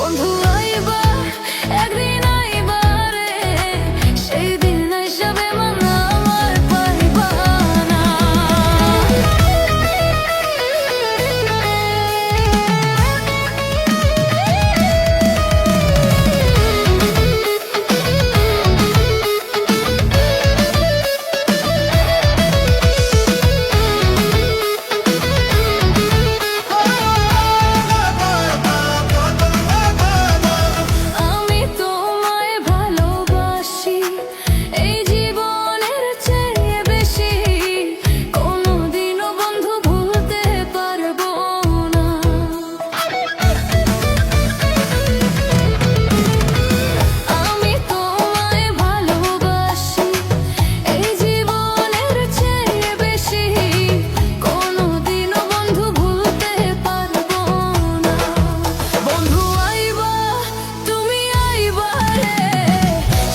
বন্ধু আইবা একদিন আইবা রে, সেই দিন হিসাবে মানা আমার পাইবা না। আমি তোমায় ভালোবাসি এই জীবনের চেয়ে বেশি, কোনোদিনও বন্ধু ভুলতে পারবো না। আমি তোমায় ভালোবাসি এই জীবনের চেয়ে বেশি, কোনোদিনও বন্ধু ভুলতে পারবো না। বন্ধু আইবা তুমি আইবা রে,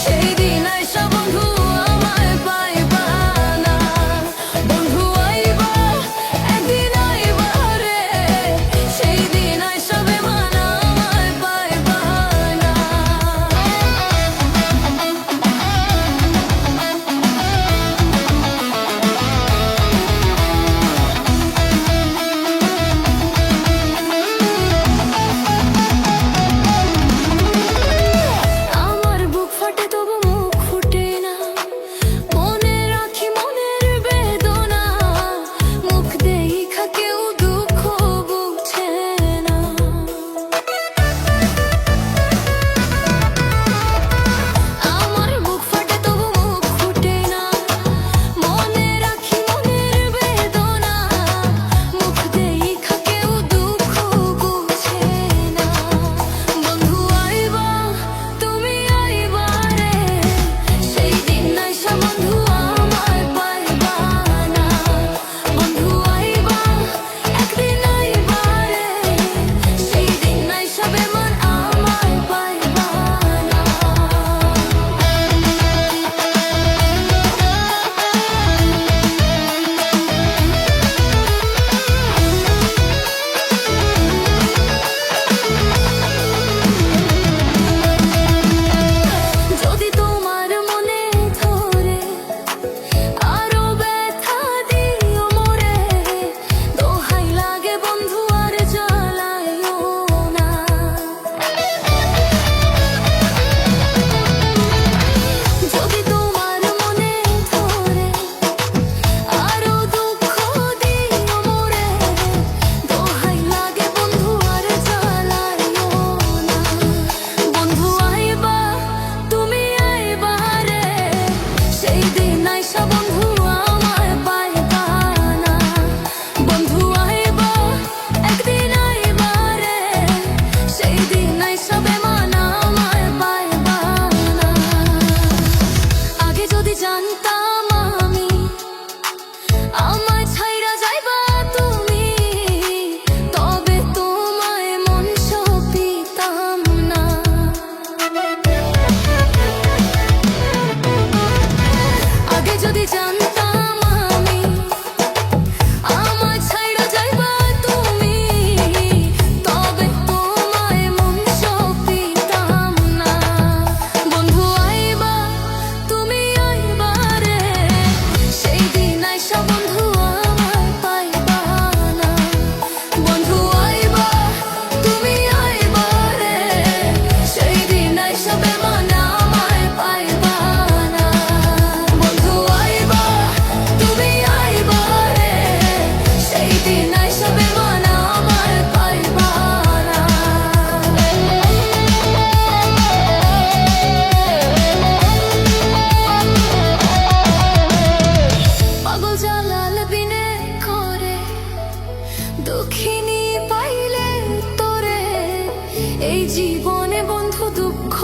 সেই দিন আইসা বন্ধু আমায় পাইবা না। বন্ধু আইবা একদিন আইবা রে, সেই দিন আইসা বেমানা আমায় পাইবা না। আমার বুক ফাটে তবু মুখ ফুটে না, মনে রাখি মনের বেদনা, মুখ দেখা কেউ দুঃখ বুঝে না। আমার বুক ফাটে তবু মুখ ফুটে না, মনে রাখি মনের বেদনা, মুখ দেখা কেউ দুঃখ বুঝে না। বন্ধু আইবা তুমি আইবা রে, সেই দিন আইসা বন্ধু আমায় পাইবা না। বন্ধু আইবা একদিন আইবা রে, সেই দিন আইসা বেমান আমায় পাইবা না। যদি তোমার মনে ধরে আরো ব্যথা দিও মোরে, দোহাই লাগে বন্ধু আর জ্বালাইও না। যদি তোমার মনে ধরে আরো দুঃখ দিও মোরে, দোহাই লাগে বন্ধু আর জ্বালাইও না। বন্ধু আইবা তুমি আইবা রে, সেই দিন আইসা বন্ধু আমায় পাইবা না। বন্ধু আইবা একদিন আইবা রে, সেই দিন আইসা বেমানা আমায় পাইবা না। আগে যদি জানতাম আমি আমায় ছাইরা যাইবা তুমি, তবে তোমায় মন সপিতাম না। আগে যদি জানতাম আমি আমায় ছাইরা যাইবা তুমি, তবে তোমায় মন সপিতাম না। বন্ধু আইবা তুমি আইবা রে, সেই দিন আইসা বন্ধু আমায় পাইবা না। বন্ধু আইবা তুমি আইবা রে, সেই দিন আইসা বেমানা আমায় পাইবা না। বন্ধু আইবা তুমি আইবা রে, সেই দিন আইসা বেমানা আমায় পাইবা না। পাগল জালাল বিনে করে দক্ষিণী পাইলে তোরে, এই জীবনে বন্ধু দুঃখ